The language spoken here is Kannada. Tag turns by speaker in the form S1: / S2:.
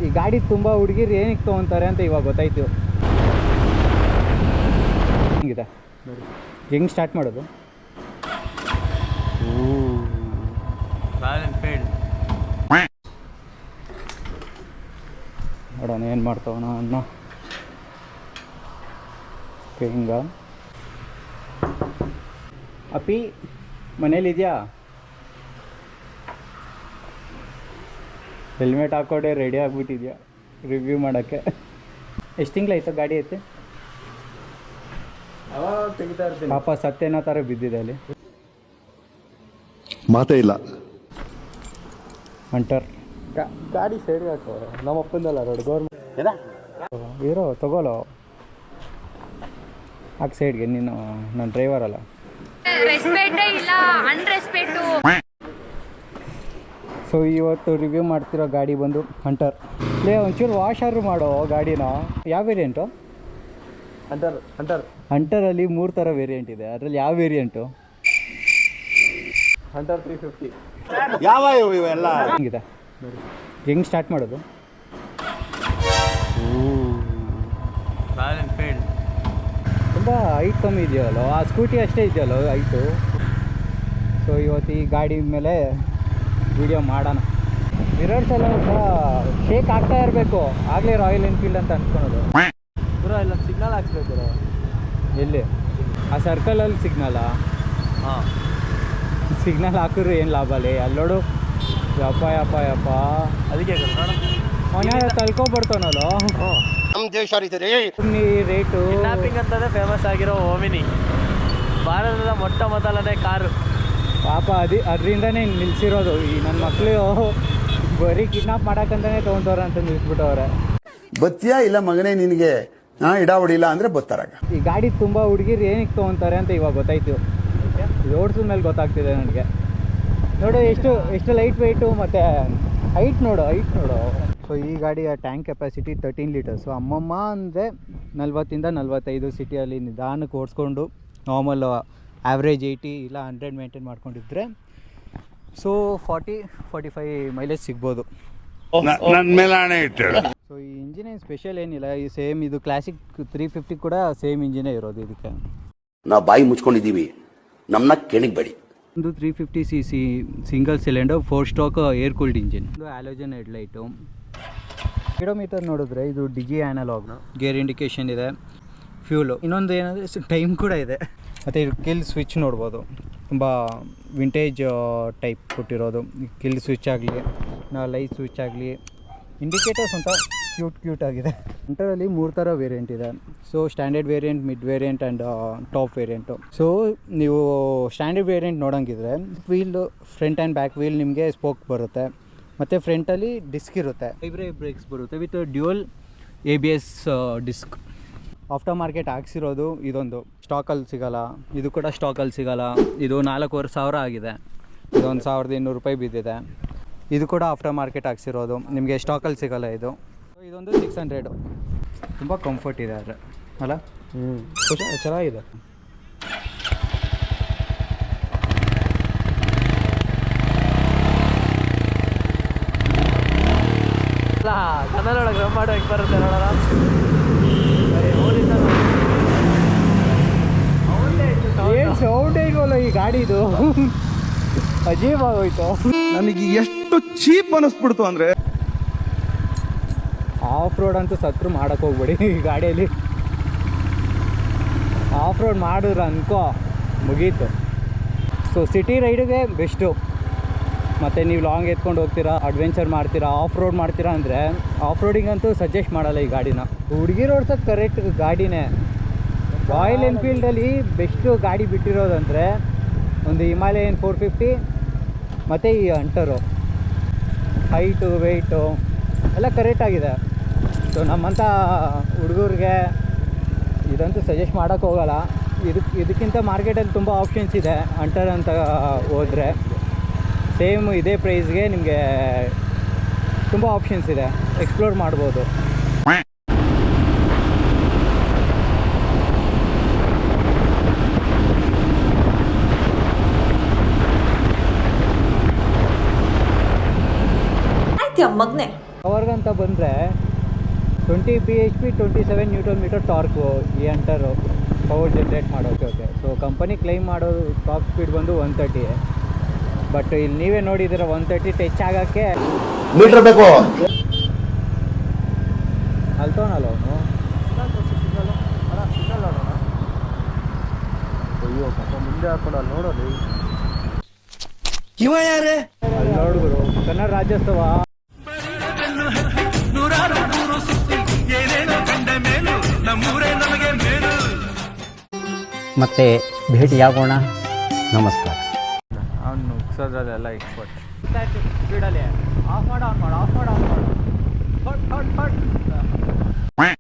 S1: ಈ ಗಾಡಿ ತುಂಬ ಹುಡುಗಿರು ಏನಕ್ಕೆ ತೊಗೊತಾರೆ ಅಂತ ಇವಾಗ ಗೊತ್ತಾಯ್ತು. ಹಿಂಗಿದೆ ಹೆಂಗೆ ಸ್ಟಾರ್ಟ್ ಮಾಡೋದು? ನೋಡೋಣ ಏನು ಮಾಡ್ತಾವಣ ಅಣ್ಣ. ಹಿಂಗ ಅಪ್ಪಿ ಮನೇಲಿದೆಯಾ? ಹೆಲ್ಮೆಟ್ ಹಾಕ್ಕೊಂಡೆ ರೆಡಿ ಆಗಿಬಿಟ್ಟಿದ್ಯಾ ರಿವ್ಯೂ ಮಾಡೋಕ್ಕೆ? ಎಷ್ಟು ತಿಂಗಳಾಯ್ತು ಗಾಡಿ ಐತೆ? ತೆಗಿತಾ ಇರ್ತೀನಿ. ಪಾಪ ಸತ್ತೇನೋ ಥರ ಬಿದ್ದಿದೆ ಅಲ್ಲಿ.
S2: ಮಾತೇ ಇಲ್ಲ.
S1: ಹಂಟರ್ ಗಾಡಿ ಸೈಡ್ಗೆ ಹಾಕೋ. ನಮ್ಮ ಅಪ್ಪಂದಲ್ಲ ರೋಡ್ ಗೌರ್ಮೆಂಟ್ ಇರೋ ತಗೋಲೋ ಹಾಕಿ ಸೈಡ್ಗೆ. ನೀನು ನನ್ನ ಡ್ರೈವರ್ ಅಲ್ಲ. ಸೊ ಇವತ್ತು ರಿವ್ಯೂ ಮಾಡ್ತಿರೋ ಗಾಡಿ ಬಂದು ಹಂಟರ್. ಒಂಚೂರು ವಾಷರ್ ಮಾಡೋ ಗಾಡಿನ. ಯಾವ ವೇರಿಯಂಟು? ಹಂಟರಲ್ಲಿ 3 ಥರ ವೇರಿಯಂಟ್ ಇದೆ. ಅದರಲ್ಲಿ ಯಾವ ವೇರಿಯಂಟು?
S3: ಹಂಟರ್ 350.
S2: ಯಾವ ಇವೆಲ್ಲ
S1: ಹೆಂಗಿದೆ ಹೆಂಗೆ ಸ್ಟಾರ್ಟ್ ಮಾಡೋದು? ತುಂಬ ಹೈಟ್ ಕಮ್ಮಿ ಇದೆಯಲ್ಲ, ಆ ಸ್ಕೂಟಿ ಅಷ್ಟೇ ಇದೆಯಲ್ಲ ಹೈಟು. ಸೊ ಇವತ್ತು ಈ ಗಾಡಿ ಮೇಲೆ ವಿಡಿಯೋ ಮಾಡೋಣ. ಮಿರರ್ಸ್ ಎಲ್ಲ ಶೇಕ್ ಆಗ್ತಾ ಇರಬೇಕು, ಆಗಲೇ ರಾಯಲ್ ಎನ್ಫೀಲ್ಡ್ ಅಂತ ಅನ್ಕೊಳೋದು.
S3: ಪೂರ ಇಲ್ಲ ಸಿಗ್ನಲ್ ಹಾಕ್ಸ್ಬೇಕು.
S1: ಎಲ್ಲಿ? ಆ ಸರ್ಕಲಲ್ಲಿ ಸಿಗ್ನಲ್ಲಾ?
S3: ಹಾಂ,
S1: ಸಿಗ್ನಲ್ ಹಾಕಿದ್ರು ಏನು ಲಾಭ ಅಲ್ಲಿ? ಅಲ್ಲೋಡು ಯಪ್ಪ ಯಪ್ಪ ಯಪ್ಪ.
S3: ಅದಕ್ಕೆ
S1: ಅವನ ತಲ್ಕೊಬರ್ತಾನಲ್ಲ.
S2: ನಮ್ಮ ದೇಶ
S1: ಸುಮ್ಮನೆ ರೇಟು.
S3: ಕಿಡ್ನಾಪಿಂಗ್ ಅಂತಲೇ ಫೇಮಸ್ ಆಗಿರೋ ಓಮಿನಿ ಭಾರತದ ಮೊಟ್ಟ ಮೊದಲನೇ ಕಾರು.
S1: ಪಾಪ ಅದರಿಂದನೇ ನಿಲ್ಸಿರೋದು. ಈ ನನ್ನ ಮಕ್ಕಳು ಬರೀ ಕಿಡ್ನಾಪ್ ಮಾಡೋಕ್ಕಂತಾನೆ ತೊಗೊಂಡವ್ರೆ ಅಂತ ನಿಲ್ಸ್ಬಿಟ್ಟವ್ರೆ.
S2: ಬತ್ತಿಯಾ ಇಲ್ಲ ಮಗನೇ ನಿನಗೆ ಇಡಾವಡಿಲ್ಲ ಅಂದರೆ ಬತ್ತಾರಾಗ.
S1: ಈ ಗಾಡಿ ತುಂಬ ಹುಡುಗಿರು ಏನಕ್ಕೆ ತೊಗೊತಾರೆ ಅಂತ ಇವಾಗ ಗೊತ್ತಾಯ್ತು. ಓಡಿಸಿದ ಮೇಲೆ ಗೊತ್ತಾಗ್ತಿದೆ ನನಗೆ. ನೋಡು ಎಷ್ಟು ಲೈಟ್ ವೆಯ್ಟು ಮತ್ತು ಹೈಟ್ ನೋಡು. ಸೊ ಈ ಗಾಡಿಯ ಟ್ಯಾಂಕ್ ಕೆಪಾಸಿಟಿ 13 ಲೀಟರ್ಸು. ಅಮ್ಮಮ್ಮ ಅಂದರೆ 40ಇಂದ 45 ಸಿಟಿಯಲ್ಲಿ ನಿಧಾನಕ್ಕೆ ಓಡಿಸ್ಕೊಂಡು ನಾರ್ಮಲ್ ಆ್ಯಾವ್ರೇಜ್ 80 ಇಲ್ಲ 100 ಮೇಂಟೈನ್ ಮಾಡ್ಕೊಂಡಿದ್ರೆ ಸೊ 40-45 ಮೈಲೇಜ್ ಸಿಗ್ಬೋದು.
S2: ನನ್ನ ಮೇಲೆ ಹಣೆ ಇಟ್ಟಳು.
S1: ಸೊ ಈ ಇಂಜಿನ್ ಏನು ಸ್ಪೆಷಲ್ ಏನಿಲ್ಲ. ಈ ಸೇಮ್ ಇದು ಕ್ಲಾಸಿಕ್ 350 ಕೂಡ ಸೇಮ್ ಇಂಜಿನೇ ಇರೋದು ಇದಕ್ಕೆ.
S2: ನಾವು ಬಾಯಿ ಮುಚ್ಕೊಂಡಿದ್ದೀವಿ, ನಮ್ಮನ್ನ ಕೆಣಗಬೇಡಿ.
S1: ಒಂದು 350cc single cylinder 4 stroke air cooled engine. ಒಂದು ಹ್ಯಾಲೋಜನ್ ಹೆಡ್ಲೈಟು. ಕಿಲೋಮೀಟರ್ ನೋಡಿದ್ರೆ ಇದು ಡಿಗಿ ಆ್ಯನಲಾಗ್. ಗೇರ್ ಇಂಡಿಕೇಶನ್ ಇದೆ, ಫ್ಯೂಲು. ಇನ್ನೊಂದು ಏನಂದರೆ ಟೈಮ್ ಕೂಡ ಇದೆ. ಮತ್ತು ಇದು ಕಿಲ್ ಸ್ವಿಚ್ ನೋಡ್ಬೋದು, ತುಂಬ ವಿಂಟೇಜ್ ಟೈಪ್ ಕೊಟ್ಟಿರೋದು. ಕಿಲ್ ಸ್ವಿಚ್ ಆಗಲಿ, ಲೈಟ್ ಸ್ವಿಚ್ ಆಗಲಿ, ಇಂಡಿಕೇಟರ್ಸ್ ಅಂತ ಕ್ಯೂಟ್ ಆಗಿದೆ. ಹಂಟರಲ್ಲಿ 3 ಥರ ವೇರಿಯಂಟ್ ಇದೆ. So standard variant, mid variant and top variant. So ನೀವು ಸ್ಟ್ಯಾಂಡರ್ಡ್ ವೇರಿಯಂಟ್ ನೋಡೋಂಗಿದ್ರೆ wheel, front and back wheel ನಿಮಗೆ ಸ್ಪೋಕ್ ಬರುತ್ತೆ. ಮತ್ತು ಫ್ರಂಟಲ್ಲಿ ಡಿಸ್ಕ್ ಇರುತ್ತೆ. ಬ್ರೇಕ್ಸ್ ಬರುತ್ತೆ with dual ABS disc. After market ಹಾಕ್ಸಿರೋದು ಇದೊಂದು. ಸ್ಟಾಕಲ್ಲಿ ಸಿಗೋಲ್ಲ, ಇದು ಕೂಡ ಸ್ಟಾಕಲ್ಲಿ ಸಿಗೋಲ್ಲ. ಇದು 4,500 ಆಗಿದೆ. ಇದೊಂದು 1,200 ರೂಪಾಯಿ ಬಿದ್ದಿದೆ. ಇದು ಕೂಡ ಆಫ್ಟರ್ ಮಾರ್ಕೆಟ್ ಹಾಕ್ಸಿರೋದು, ನಿಮಗೆ ಸ್ಟಾಕಲ್ಲಿ ಸಿಗೋಲ್ಲ ಇದು. ಇದೊಂದು 600. ತುಂಬ ಕಂಫರ್ಟ್ ಇದೆ ಆದರೆ ಅಲ್ಲ?
S3: ಚೆನ್ನಾಗಿದೆ. ಅಲ್ಲ ಕನ್ನಡೊಳಗೆ ರಮ್ ಮಾಡೋ ಹೆಂಗೆ ಬರುತ್ತೆ ನೋಡೋಣ.
S1: ಏನು ಸೌಂಡೇ ಇಲ್ವಲ್ಲ ಈ ಗಾಡಿದು, ಅಜೀಬ್ ಆಗೋಯ್ತು.
S2: ನನಗೆ ಎಷ್ಟು ಚೀಪ್ ಅನ್ನಿಸ್ಬಿಡ್ತು ಅಂದರೆ.
S1: ಆಫ್ ರೋಡ್ ಅಂತೂ ಸತ್ರು ಮಾಡೋಕ್ಕೆ ಹೋಗ್ಬೇಡಿ ಈ ಗಾಡಿಯಲ್ಲಿ. ಆಫ್ ರೋಡ್ ಮಾಡಿದ್ರೆ ಅನ್ಕೋ ಮುಗೀತು. ಸೊ ಸಿಟಿ ರೈಡಿಗೆ ಬೆಸ್ಟು. ಮತ್ತು ನೀವು ಲಾಂಗ್ ಎತ್ಕೊಂಡು ಹೋಗ್ತೀರಾ, ಅಡ್ವೆಂಚರ್ ಮಾಡ್ತೀರಾ, ಆಫ್ ರೋಡ್ ಮಾಡ್ತೀರಾ ಅಂದರೆ ಆಫ್ ರೋಡಿಂಗ್ ಅಂತೂ ಸಜೆಸ್ಟ್ ಮಾಡಲ್ಲ ಈ ಗಾಡಿನ. ಹುಡುಗಿರು ಓಡ್ಸೋದು ಕರೆಕ್ಟ್ ಗಾಡಿನೇ. ರಾಯಲ್ ಎನ್ಫೀಲ್ಡಲ್ಲಿ ಬೆಸ್ಟು ಗಾಡಿ ಬಿಟ್ಟಿರೋದಂದರೆ ಒಂದು ಹಿಮಾಲಯನ್ 450 ಮತ್ತು ಈ ಹಂಟರು. ಹೈಟು ವೆಯ್ಟು ಎಲ್ಲ ಕರೆಕ್ಟಾಗಿದೆ. ಸೊ ನಮ್ಮಂಥ ಹುಡುಗರಿಗೆ ಇದಂತೂ ಸಜೆಸ್ಟ್ ಮಾಡೋಕ್ಕೆ ಹೋಗಲ್ಲ. ಇದಕ್ಕಿಂತ ಮಾರ್ಕೆಟಲ್ಲಿ ತುಂಬ ಆಪ್ಷನ್ಸ್ ಇದೆ. ಹಂಟರ್ ಅಂತ ಹೋದರೆ ಸೇಮ್ ಇದೇ ಪ್ರೈಸ್ಗೆ ನಿಮಗೆ ತುಂಬ ಆಪ್ಷನ್ಸ್ ಇದೆ, ಎಕ್ಸ್ಪ್ಲೋರ್ ಮಾಡ್ಬೋದು.
S4: ಮಗ್ನೆ
S1: ಪವರ್ ಟಾರ್ಕ್ ಅಂತ ಬಂದರೆ 20 bhp 27 ನ್ಯೂಟನ್ ಮೀಟರ್ ಟಾರ್ಕು ಈ ಅಂಟರು ಪವರ್ ಜನ್ರೇಟ್ ಮಾಡೋಕೆ. ಓಕೆ, ಸೊ ಕಂಪನಿ ಕ್ಲೈಮ್ ಮಾಡೋದು ಟಾಪ್ ಸ್ಪೀಡ್ ಬಂದು 130. ಬಟ್ ಇಲ್ಲಿ ನೀವೇ ನೋಡಿದ್ದೀರ 130 ಟಚ್ ಆಗೋಕ್ಕೆ
S2: ಮೀಟರ್ ಬೇಕು.
S1: ಅಲ್ತವನಲ್ಲ ಅವನು.
S3: ಅಯ್ಯೋ ಪಾಪ ಮುಂದೆ ಹಾಕೊಂಡು ಅಲ್ಲಿ ನೋಡೋದು.
S2: ಇವ ಯಾರೇ?
S1: ಅಲ್ಲಿ ನೋಡಿದ್ರು ಕನ್ನಡ ರಾಜ್ಯೋತ್ಸವ.
S4: ಮತ್ತೆ ಭೇಟಿಯಾಗೋಣ. ನಮಸ್ಕಾರ.
S3: ಅವ್ನು ನುಗ್ಸೋದ್ರಲ್ಲೆಲ್ಲ ಎಕ್ಸ್ಪರ್ಟ್.
S1: ಸ್ಪೀಡಲ್ಲಿ ಆಫ್ ಮಾಡು, ಆನ್ ಮಾಡು, ಆಫ್ ಮಾಡು, ಆನ್ ಮಾಡು. ಫಟ್ ಫಟ್ ಫಟ್.